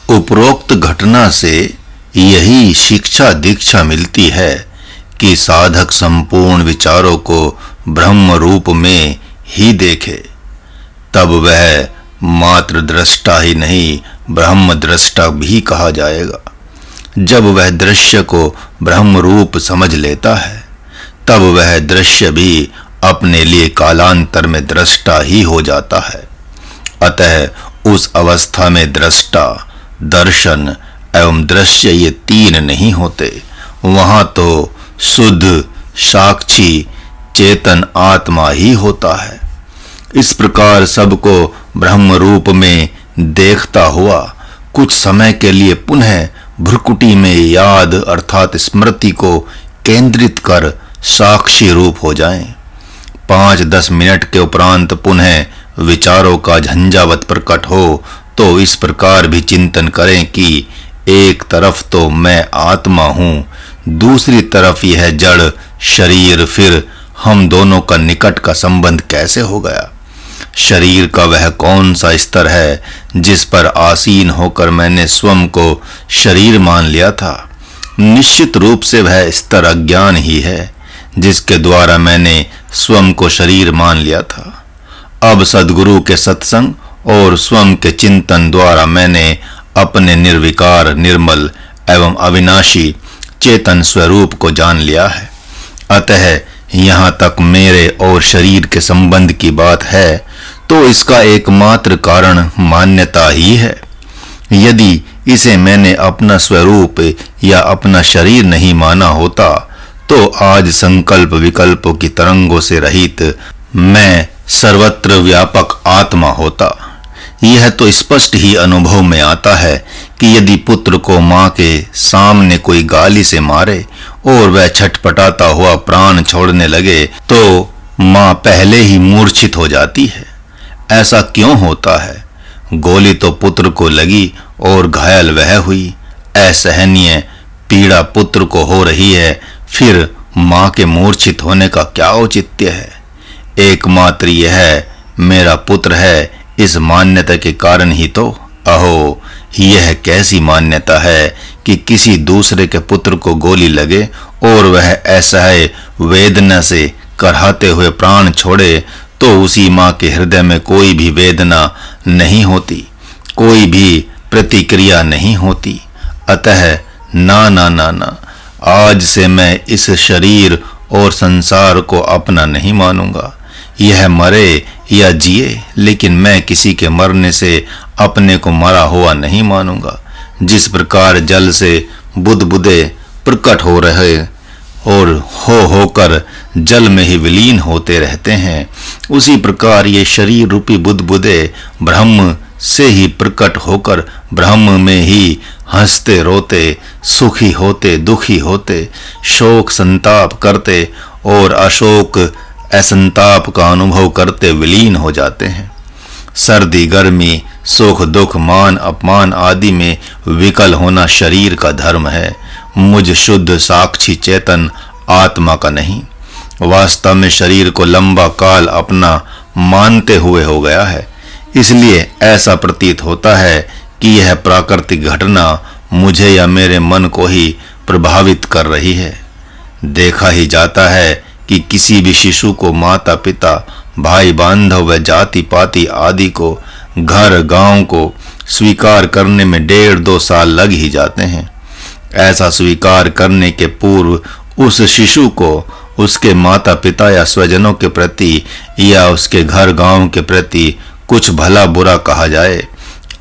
उपरोक्त घटना से यही शिक्षा दीक्षा मिलती है कि साधक संपूर्ण विचारों को ब्रह्म रूप में ही देखे, तब वह मात्र दृष्टा ही नहीं ब्रह्म दृष्टा भी कहा जाएगा। जब वह दृश्य को ब्रह्म रूप समझ लेता है, तब वह दृश्य भी अपने लिए कालांतर में दृष्टा ही हो जाता है। अतः उस अवस्था में दृष्टा, दर्शन एवं दृश्य ये तीन नहीं होते। वहां तो शुद्ध साक्षी चेतन आत्मा ही होता है। इस प्रकार सबको ब्रह्म रूप में देखता हुआ कुछ समय के लिए पुनः भ्रुकुटी में याद अर्थात स्मृति को केंद्रित कर साक्षी रूप हो जाएं। 5-10 मिनट के उपरांत पुनः विचारों का झंझावत प्रकट हो तो इस प्रकार भी चिंतन करें कि एक तरफ तो मैं आत्मा हूँ, दूसरी तरफ यह जड़ शरीर, फिर हम दोनों का निकट का संबंध कैसे हो गया? शरीर का वह कौन सा स्तर है जिस पर आसीन होकर मैंने स्वयं को शरीर मान लिया था? निश्चित रूप से वह स्तर अज्ञान ही है जिसके द्वारा मैंने स्वयं को शरीर मान लिया था। अब सद्गुरु के सत्संग और स्वयं के चिंतन द्वारा मैंने अपने निर्विकार, निर्मल एवं अविनाशी चेतन स्वरूप को जान लिया है। अतः यहाँ तक मेरे और शरीर के संबंध की बात है तो इसका एकमात्र कारण मान्यता ही है। यदि इसे मैंने अपना स्वरूप या अपना शरीर नहीं माना होता तो आज संकल्प विकल्पों की तरंगों से रहित मैं सर्वत्र व्यापक आत्मा होता। यह तो स्पष्ट ही अनुभव में आता है कि यदि पुत्र को माँ के सामने कोई गाली से मारे और वह छटपटाता हुआ प्राण छोड़ने लगे तो माँ पहले ही मूर्छित हो जाती है। ऐसा क्यों होता है? गोली तो पुत्र को लगी और घायल वह हुई। असहनीय पीड़ा पुत्र को हो रही है, फिर माँ के मूर्छित होने का क्या औचित्य है? एकमात्र यह मेरा पुत्र है, इस मान्यता के कारण ही तो। अहो, यह कैसी मान्यता है कि किसी दूसरे के पुत्र को गोली लगे और वह असह्य वेदना से कराहते हुए प्राण छोड़े तो उसी माँ के हृदय में कोई भी वेदना नहीं होती, कोई भी प्रतिक्रिया नहीं होती। अतः ना ना ना ना, आज से मैं इस शरीर और संसार को अपना नहीं मानूंगा। यह मरे या जिए, लेकिन मैं किसी के मरने से अपने को मरा हुआ नहीं मानूंगा। जिस प्रकार जल से बुदबुदे प्रकट हो रहे और होकर जल में ही विलीन होते रहते हैं, उसी प्रकार ये शरीर रूपी बुदबुदे ब्रह्म से ही प्रकट होकर ब्रह्म में ही हंसते रोते, सुखी होते दुखी होते, शोक संताप करते और अशोक असंताप का अनुभव करते विलीन हो जाते हैं। सर्दी गर्मी, सुख दुख, मान अपमान आदि में विकल होना शरीर का धर्म है, मुझ शुद्ध साक्षी चेतन आत्मा का नहीं। वास्तव में शरीर को लंबा काल अपना मानते हुए हो गया है, इसलिए ऐसा प्रतीत होता है कि यह प्राकृतिक घटना मुझे या मेरे मन को ही प्रभावित कर रही है। देखा ही जाता है कि किसी भी शिशु को माता पिता, भाई बांधव व जाति पाति आदि को, घर गांव को स्वीकार करने में 1.5-2 साल लग ही जाते हैं। ऐसा स्वीकार करने के पूर्व उस शिशु को उसके माता पिता या स्वजनों के प्रति या उसके घर गांव के प्रति कुछ भला बुरा कहा जाए,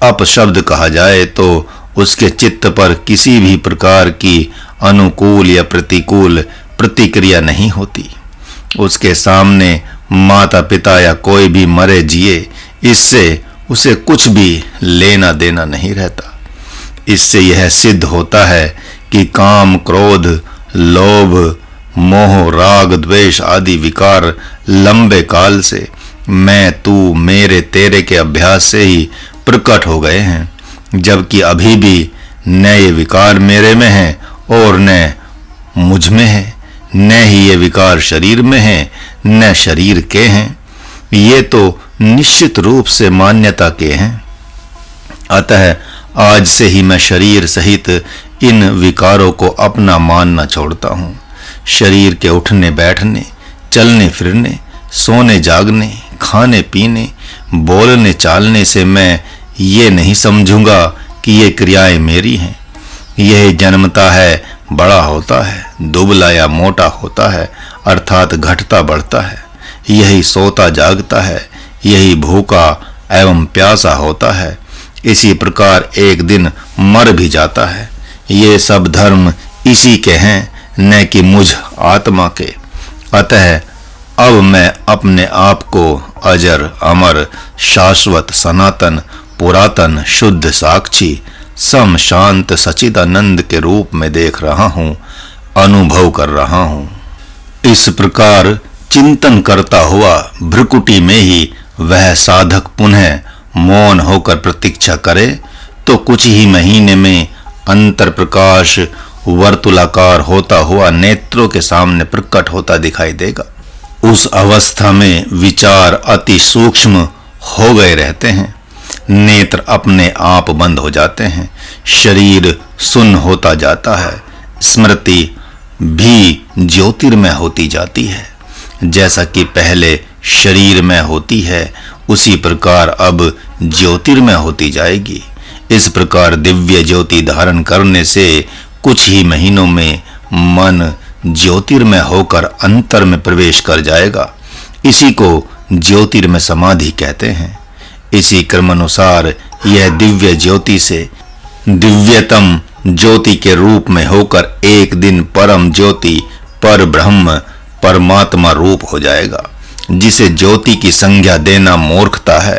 अपशब्द कहा जाए, तो उसके चित्त पर किसी भी प्रकार की अनुकूल या प्रतिकूल प्रतिक्रिया नहीं होती। उसके सामने माता पिता या कोई भी मरे जिए, इससे उसे कुछ भी लेना देना नहीं रहता। इससे यह सिद्ध होता है कि काम, क्रोध, लोभ, मोह, राग, द्वेष आदि विकार लंबे काल से मैं, तू, मेरे, तेरे के अभ्यास से ही प्रकट हो गए हैं, जबकि अभी भी न ये विकार मेरे में है और न मुझ में है, न ही ये विकार शरीर में है, न शरीर के हैं। ये तो निश्चित रूप से मान्यता के हैं। अतः आज से ही मैं शरीर सहित इन विकारों को अपना मानना छोड़ता हूँ। शरीर के उठने बैठने, चलने फिरने, सोने जागने, खाने पीने, बोलने चालने से मैं ये नहीं समझूंगा कि ये क्रियाएं मेरी हैं। यह जन्मता है, बड़ा होता है, दुबला या मोटा होता है, अर्थात घटता बढ़ता है। यही सोता जागता है, यही भूखा एवं प्यासा होता है। इसी प्रकार एक दिन मर भी जाता है। ये सब धर्म इसी के हैं, न कि मुझ आत्मा के। अतः अब मैं अपने आप को अजर, अमर, शाश्वत, सनातन, पुरातन, शुद्ध, साक्षी, सम, शांत, सच्चिदानंद के रूप में देख रहा हूँ, अनुभव कर रहा हूँ। इस प्रकार चिंतन करता हुआ भ्रुकुटी में ही वह साधक पुनः मौन होकर प्रतीक्षा करे तो कुछ ही महीने में अंतर प्रकाश वर्तुलाकार होता हुआ नेत्रों के सामने प्रकट होता दिखाई देगा। उस अवस्था में विचार अति सूक्ष्म हो गए रहते हैं, नेत्र अपने आप बंद हो जाते हैं, शरीर सुन्न होता जाता है, स्मृति भी ज्योतिर्मय होती जाती है। जैसा कि पहले शरीरमय होती है, उसी प्रकार अब ज्योतिर्मय होती जाएगी। इस प्रकार दिव्य ज्योति धारण करने से कुछ ही महीनों में मन ज्योतिर्मय होकर अंतर में प्रवेश कर जाएगा। इसी को ज्योतिर्मय समाधि कहते हैं। इसी क्रमानुसार यह दिव्य ज्योति से दिव्यतम ज्योति के रूप में होकर एक दिन परम ज्योति, पर ब्रह्म, परमात्मा रूप हो जाएगा, जिसे ज्योति की संज्ञा देना मूर्खता है।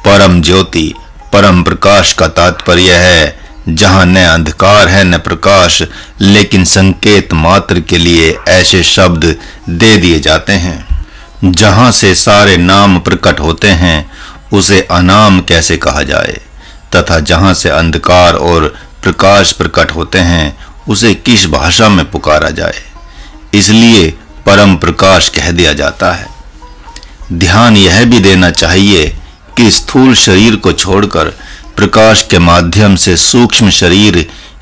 परम ज्योति, परम प्रकाश का तात्पर्य है जहां न अंधकार है न प्रकाश, लेकिन संकेत मात्र के लिए ऐसे शब्द दे दिए जाते हैं। जहां से सारे नाम प्रकट होते हैं उसे अनाम कैसे कहा जाए, तथा जहां से अंधकार और प्रकाश प्रकट होते हैं उसे किस भाषा में पुकारा जाए। इसलिए परम प्रकाश कह दिया जाता है। ध्यान यह भी देना चाहिए कि स्थूल शरीर को छोड़कर प्रकाश के माध्यम से सूक्ष्म शरीर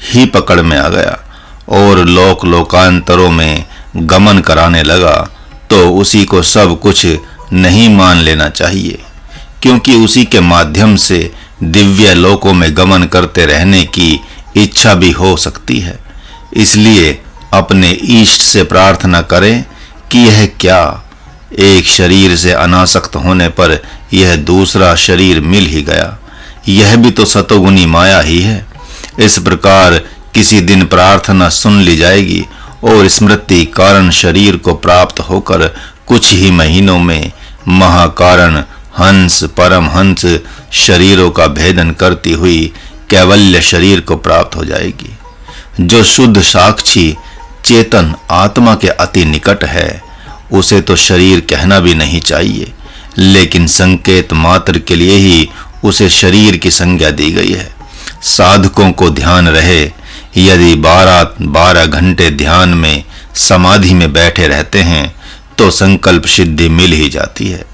ही पकड़ में आ गया और लोक लोकांतरों में गमन कराने लगा तो उसी को सब कुछ नहीं मान लेना चाहिए, क्योंकि उसी के माध्यम से दिव्य लोकों में गमन करते रहने की इच्छा भी हो सकती है। इसलिए अपने इष्ट से प्रार्थना करें कि यह क्या, एक शरीर से अनासक्त होने पर यह दूसरा शरीर मिल ही गया, यह भी तो सतोगुनी माया ही है। इस प्रकार किसी दिन प्रार्थना सुन ली जाएगी और स्मृति कारण शरीर को प्राप्त होकर कुछ ही महीनों में महाकारण हंस, परम हंस शरीरों का भेदन करती हुई कैवल्य शरीर को प्राप्त हो जाएगी, जो शुद्ध साक्षी चेतन आत्मा के अति निकट है। उसे तो शरीर कहना भी नहीं चाहिए, लेकिन संकेत मात्र के लिए ही उसे शरीर की संज्ञा दी गई है। साधकों को ध्यान रहे, यदि 12 घंटे ध्यान में समाधि में बैठे रहते हैं तो संकल्प सिद्धि मिल ही जाती है।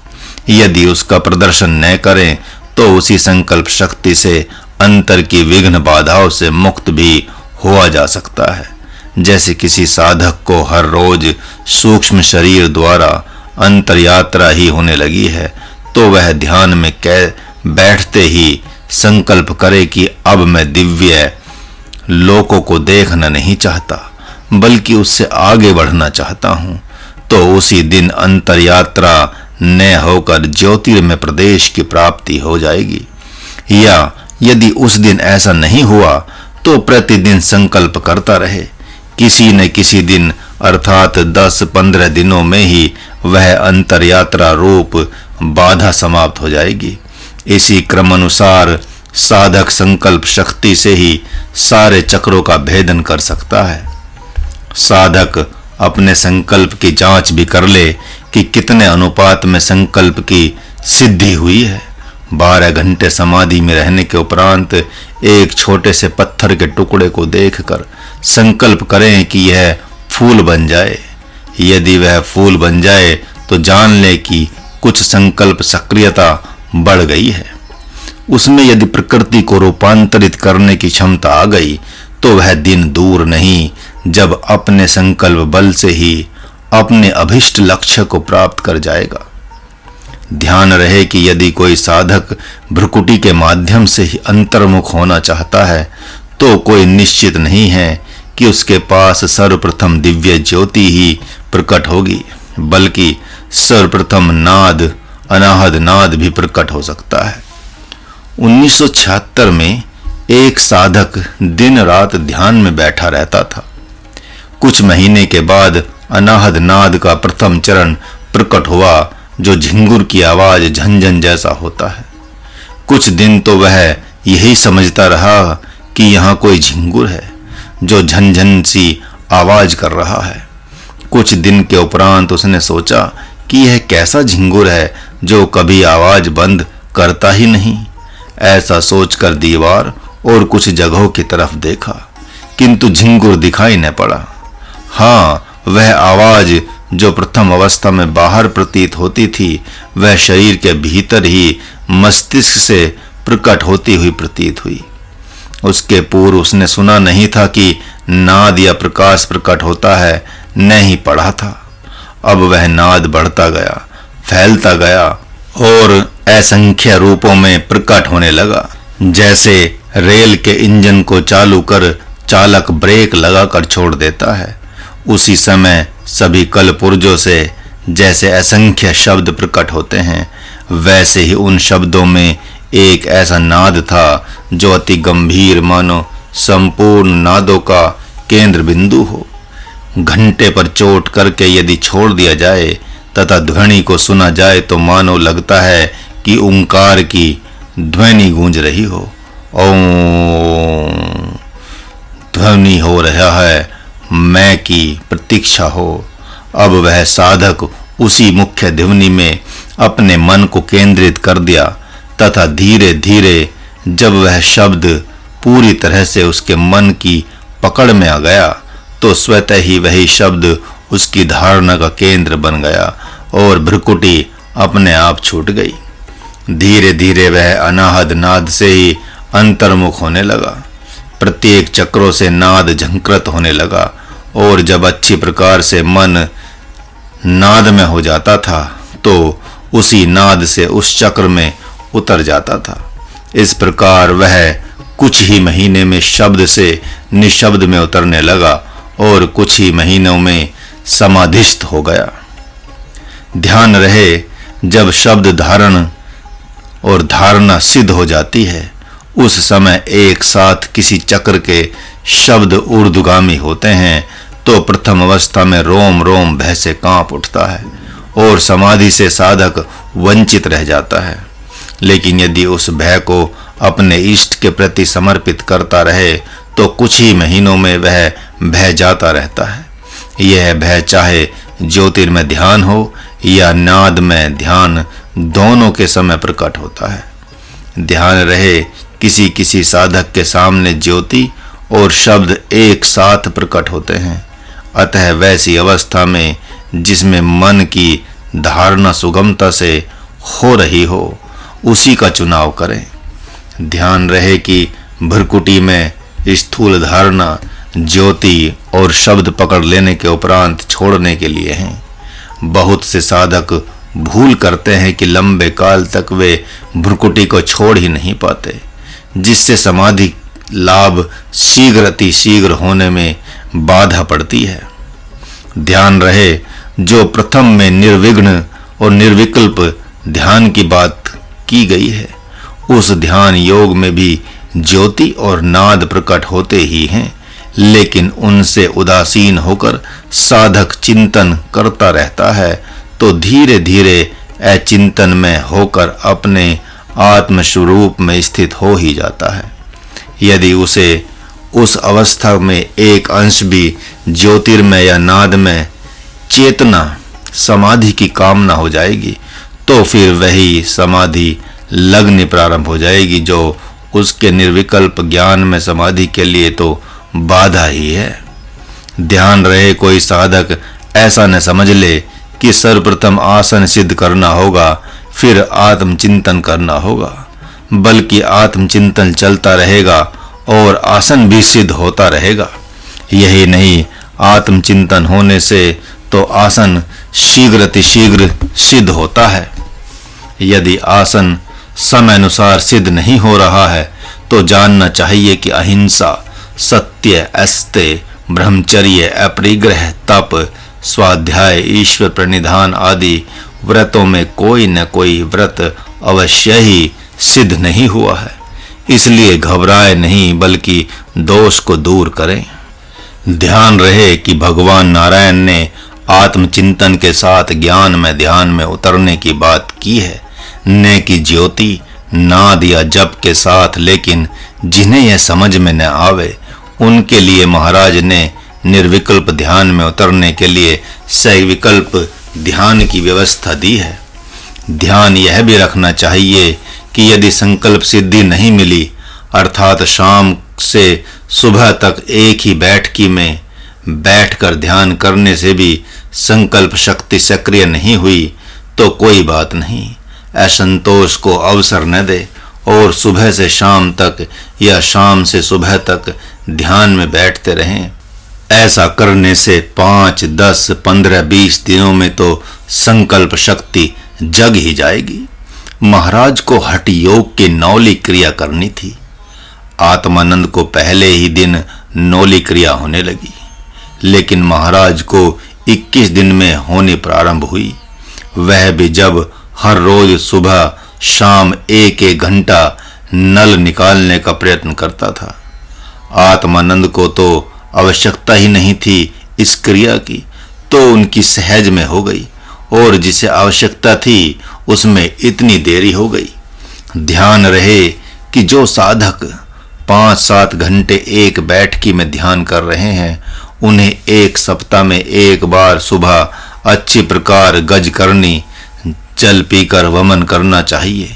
यदि उसका प्रदर्शन न करें तो उसी संकल्प शक्ति से अंतर की विघ्न बाधाओं से मुक्त भी हुआ जा सकता है। जैसे किसी साधक को हर रोज सूक्ष्म शरीर द्वारा अंतर यात्रा ही होने लगी है, तो वह ध्यान में बैठते ही संकल्प करे कि अब मैं दिव्य लोकों को देखना नहीं चाहता, बल्कि उससे आगे बढ़ना चाहता हूँ, तो उसी दिन अंतर यात्रा न होकर ज्योतिर्मय प्रदेश की प्राप्ति हो जाएगी। या यदि उस दिन ऐसा नहीं हुआ तो प्रतिदिन संकल्प करता रहे, किसी न किसी दिन अर्थात 10-15 दिनों में ही वह अंतर यात्रा रूप बाधा समाप्त हो जाएगी। इसी क्रमानुसार साधक संकल्प शक्ति से ही सारे चक्रों का भेदन कर सकता है। साधक अपने संकल्प की जांच भी कर ले कि कितने अनुपात में संकल्प की सिद्धि हुई है। 12 घंटे समाधि में रहने के उपरांत एक छोटे से पत्थर के टुकड़े को देखकर संकल्प करें कि यह फूल बन जाए। यदि वह फूल बन जाए तो जान ले कि कुछ संकल्प सक्रियता बढ़ गई है। उसमें यदि प्रकृति को रूपांतरित करने की क्षमता आ गई तो वह दिन दूर नहीं जब अपने संकल्प बल से ही अपने अभिष्ट लक्ष्य को प्राप्त कर जाएगा। ध्यान रहे कि यदि कोई साधक भ्रुकुटी के माध्यम से ही अंतर्मुख होना चाहता है तो कोई निश्चित नहीं है कि उसके पास सर्वप्रथम दिव्य ज्योति ही प्रकट होगी, बल्कि सर्वप्रथम नाद अनाहद नाद भी प्रकट हो सकता है। 1976 में एक साधक दिन रात ध्यान में बैठा रहता था। कुछ महीने के बाद अनाहद नाद का प्रथम चरण प्रकट हुआ जो झिंगुर की आवाज झंझन जैसा होता है। कुछ दिन तो वह यही समझता रहा कि यहाँ कोई झिंगुर है जो झंझन सी आवाज कर रहा है। कुछ दिन के उपरांत उसने सोचा कि यह कैसा झिंगुर है जो कभी आवाज बंद करता ही नहीं। ऐसा सोचकर दीवार और कुछ जगहों की तरफ देखा, किंतु झिंगुर दिखाई न पड़ा। हाँ, वह आवाज जो प्रथम अवस्था में बाहर प्रतीत होती थी वह शरीर के भीतर ही मस्तिष्क से प्रकट होती हुई प्रतीत हुई। उसके पूर्व उसने सुना नहीं था कि नाद या प्रकाश प्रकट होता है, न ही पढ़ा था। अब वह नाद बढ़ता गया, फैलता गया और असंख्य रूपों में प्रकट होने लगा। जैसे रेल के इंजन को चालू कर चालक ब्रेक लगाकर छोड़ देता है, उसी समय सभी कलपुर्जों से जैसे असंख्य शब्द प्रकट होते हैं, वैसे ही उन शब्दों में एक ऐसा नाद था जो अति गंभीर मानो संपूर्ण नादों का केंद्र बिंदु हो। घंटे पर चोट करके यदि छोड़ दिया जाए तथा ध्वनि को सुना जाए तो मानो लगता है कि ओंकार की ध्वनि गूंज रही हो। ओम ध्वनि हो रहा है, मैं की प्रतीक्षा हो। अब वह साधक उसी मुख्य ध्वनि में अपने मन को केंद्रित कर दिया तथा धीरे धीरे जब वह शब्द पूरी तरह से उसके मन की पकड़ में आ गया तो स्वतः ही वही शब्द उसकी धारणा का केंद्र बन गया और भ्रुकुटी अपने आप छूट गई। धीरे धीरे वह अनाहद नाद से ही अंतर्मुख होने लगा। प्रत्येक चक्रों से नाद झंकृत होने लगा और जब अच्छी प्रकार से मन नाद में हो जाता था तो उसी नाद से उस चक्र में उतर जाता था। इस प्रकार वह कुछ ही महीने में शब्द से निशब्द में उतरने लगा और कुछ ही महीनों में समाधिस्थ हो गया। ध्यान रहे, जब शब्द धारण और धारणा सिद्ध हो जाती है उस समय एक साथ किसी चक्र के शब्द ऊर्ध्वगामी होते हैं तो प्रथम अवस्था में रोम रोम भय से कांप उठता है और समाधि से साधक वंचित रह जाता है। लेकिन यदि उस भय को अपने इष्ट के प्रति समर्पित करता रहे तो कुछ ही महीनों में वह भय जाता रहता है। यह भय चाहे ज्योतिर्मय ध्यान हो या नाद में ध्यान, दोनों के समय प्रकट होता है। ध्यान रहे, किसी किसी साधक के सामने ज्योति और शब्द एक साथ प्रकट होते हैं। अतः वैसी अवस्था में जिसमें मन की धारणा सुगमता से हो रही हो उसी का चुनाव करें। ध्यान रहे कि भ्रुकुटी में स्थूल धारणा ज्योति और शब्द पकड़ लेने के उपरांत छोड़ने के लिए हैं। बहुत से साधक भूल करते हैं कि लंबे काल तक वे भ्रुकुटी को छोड़ ही नहीं पाते, जिससे समाधि लाभ शीघ्र अति शीघ्र होने में बाधा पड़ती है। ध्यान रहे, जो प्रथम में निर्विघ्न और निर्विकल्प ध्यान की बात की गई है उस ध्यान योग में भी ज्योति और नाद प्रकट होते ही हैं, लेकिन उनसे उदासीन होकर साधक चिंतन करता रहता है तो धीरे धीरे अचिंतन में होकर अपने आत्मस्वरूप में स्थित हो ही जाता है। यदि उसे उस अवस्था में एक अंश भी ज्योतिर्मय या नाद में चेतना समाधि की कामना हो जाएगी तो फिर वही समाधि लगनी प्रारंभ हो जाएगी, जो उसके निर्विकल्प ज्ञान में समाधि के लिए तो बाधा ही है। ध्यान रहे, कोई साधक ऐसा न समझ ले कि सर्वप्रथम आसन सिद्ध करना होगा फिर आत्मचिंतन करना होगा। बल्कि आत्मचिंतन चलता रहेगा और आसन भी सिद्ध होता रहेगा। यही नहीं, आत्मचिंतन होने से तो आसन शीघ्र सिद्ध होता है। यदि आसन समय अनुसार सिद्ध नहीं हो रहा है तो जानना चाहिए कि अहिंसा, सत्य, अस्तेय, ब्रह्मचर्य, अपरिग्रह, तप, स्वाध्याय, ईश्वर प्रणिधान आदि व्रतों में कोई न कोई व्रत अवश्य ही सिद्ध नहीं हुआ है। इसलिए घबराए नहीं, बल्कि दोष को दूर करें। ध्यान रहे कि भगवान नारायण ने आत्मचिंतन के साथ ज्ञान में ध्यान में उतरने की बात की है, न कि ज्योति, नाद या जप के साथ। लेकिन जिन्हें यह समझ में न आवे उनके लिए महाराज ने निर्विकल्प ध्यान में उतरने के लिए सविकल्प ध्यान की व्यवस्था दी है। ध्यान यह भी रखना चाहिए कि यदि संकल्प सिद्धि नहीं मिली, अर्थात शाम से सुबह तक एक ही बैठकी में बैठकर ध्यान करने से भी संकल्प शक्ति सक्रिय नहीं हुई, तो कोई बात नहीं, असंतोष को अवसर न दे और सुबह से शाम तक या शाम से सुबह तक ध्यान में बैठते रहें। ऐसा करने से 5, 10, 15, 20 दिनों में तो संकल्प शक्ति जग ही जाएगी। महाराज को हठ योग की नौली क्रिया करनी थी। आत्मानंद को पहले ही दिन नौली क्रिया होने लगी, लेकिन महाराज को 21 दिन में होनी प्रारंभ हुई। वह भी जब हर रोज सुबह शाम 1-1 घंटा नल निकालने का प्रयत्न करता था। आत्मानंद को तो आवश्यकता ही नहीं थी इस क्रिया की, तो उनकी सहज में हो गई, और जिसे आवश्यकता थी उसमें इतनी देरी हो गई। ध्यान रहे कि जो साधक 5-7 घंटे एक बैठकी में ध्यान कर रहे हैं, उन्हें एक सप्ताह में एक बार सुबह अच्छी प्रकार गज करनी, जल पीकर वमन करना चाहिए,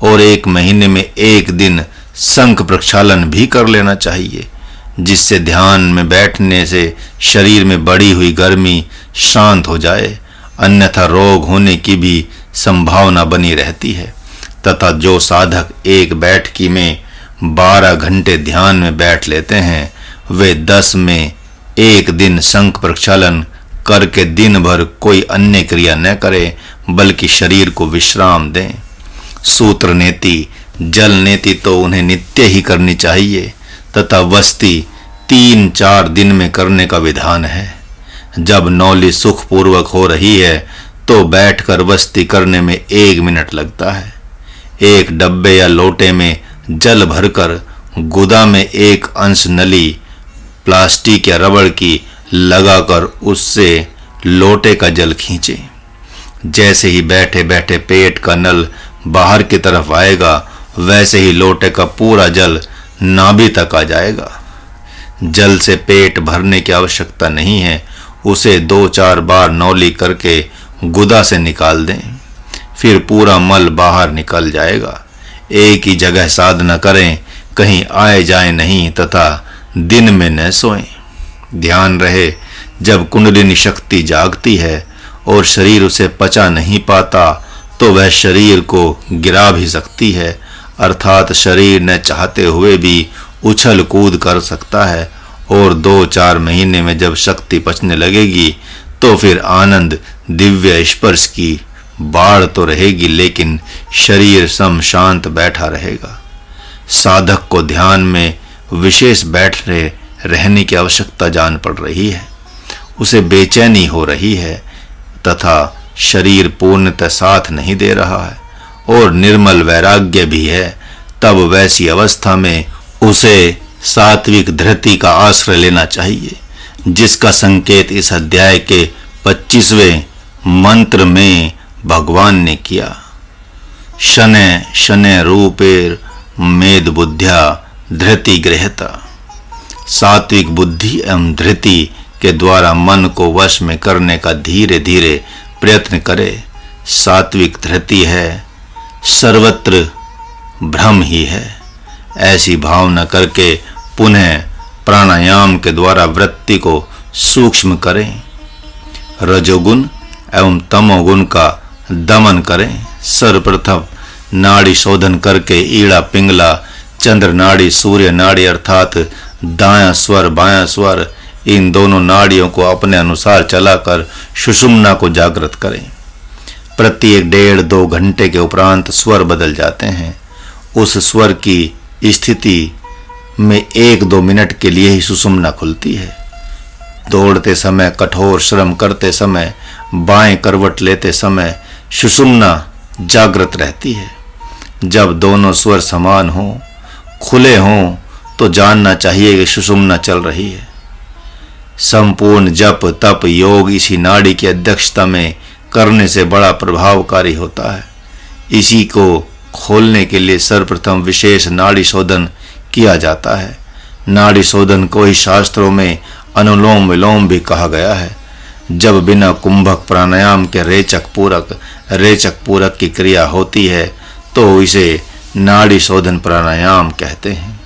और 1 महीने में 1 दिन शंख प्रक्षालन भी कर लेना चाहिए, जिससे ध्यान में बैठने से शरीर में बढ़ी हुई गर्मी शांत हो जाए। अन्यथा रोग होने की भी संभावना बनी रहती है। तथा जो साधक एक बैठकी में 12 घंटे ध्यान में बैठ लेते हैं, वे 10 में 1 दिन शंख प्रक्षालन करके दिन भर कोई अन्य क्रिया न करें, बल्कि शरीर को विश्राम दें। सूत्र नेति, जल नेति तो उन्हें नित्य ही करनी चाहिए, तथा वस्ती 3-4 दिन में करने का विधान है। जब नौली सुखपूर्वक हो रही है तो बैठकर वस्ती करने में 1 मिनट लगता है। एक डब्बे या लोटे में जल भरकर गुदा में 1 अंश नली प्लास्टिक या रबड़ की लगाकर उससे लोटे का जल खींचे। जैसे ही बैठे बैठे पेट का नल बाहर की तरफ आएगा, वैसे ही लोटे का पूरा जल नाभि तक आ जाएगा। जल से पेट भरने की आवश्यकता नहीं है, उसे 2-4 बार नौली करके गुदा से निकाल दें, फिर पूरा मल बाहर निकल जाएगा। एक ही जगह साधना करें, कहीं आए जाए नहीं, तथा दिन में न सोएं। ध्यान रहे, जब कुंडलिनी शक्ति जागती है और शरीर उसे पचा नहीं पाता, तो वह शरीर को गिरा भी सकती है, अर्थात शरीर न चाहते हुए भी उछल कूद कर सकता है। और 2-4 महीने में जब शक्ति पचने लगेगी, तो फिर आनंद दिव्य स्पर्श की बाढ़ तो रहेगी, लेकिन शरीर सम शांत बैठा रहेगा। साधक को ध्यान में विशेष बैठे रहने की आवश्यकता जान पड़ रही है। उसे बेचैनी हो रही है, तथा शरीर पूर्णतः साथ नहीं दे रहा है, और निर्मल वैराग्य भी है। तब वैसी अवस्था में उसे सात्विक धृति का आश्रय लेना चाहिए, जिसका संकेत इस अध्याय के 25वें मंत्र में भगवान ने किया। शनै शनै रूपेर मेद बुद्ध्या धृति गृहता। सात्विक बुद्धि एवं धृति के द्वारा मन को वश में करने का धीरे धीरे प्रयत्न करे। सात्विक धृति है, सर्वत्र भ्रम ही है। ऐसी भावना करके पुनः प्राणायाम के द्वारा वृत्ति को सूक्ष्म करें। रजोगुण एवं तमोगुण का दमन करें। सर्वप्रथम नाड़ी शोधन करके ईड़ा पिंगला, चंद्र नाड़ी, सूर्य नाड़ी अर्थात दायां स्वर बायां स्वर, इन दोनों नाड़ियों को अपने अनुसार चलाकर सुषुम्ना को जागृत करें। प्रत्येक 1.5-2 घंटे के उपरांत स्वर बदल जाते हैं। उस स्वर की स्थिति में 1-2 मिनट के लिए ही सुषुम्ना खुलती है। दौड़ते समय, कठोर श्रम करते समय, बाएं करवट लेते समय सुषुम्ना जागृत रहती है। जब दोनों स्वर समान हों, खुले हों, तो जानना चाहिए कि सुषुम्ना चल रही है। संपूर्ण जप तप योग इसी नाड़ी की अध्यक्षता में करने से बड़ा प्रभावकारी होता है। इसी को खोलने के लिए सर्वप्रथम विशेष नाड़ी शोधन किया जाता है। नाड़ी शोधन को ही शास्त्रों में अनुलोम विलोम भी कहा गया है। जब बिना कुंभक प्राणायाम के रेचक पूरक की क्रिया होती है तो इसे नाड़ी शोधन प्राणायाम कहते हैं।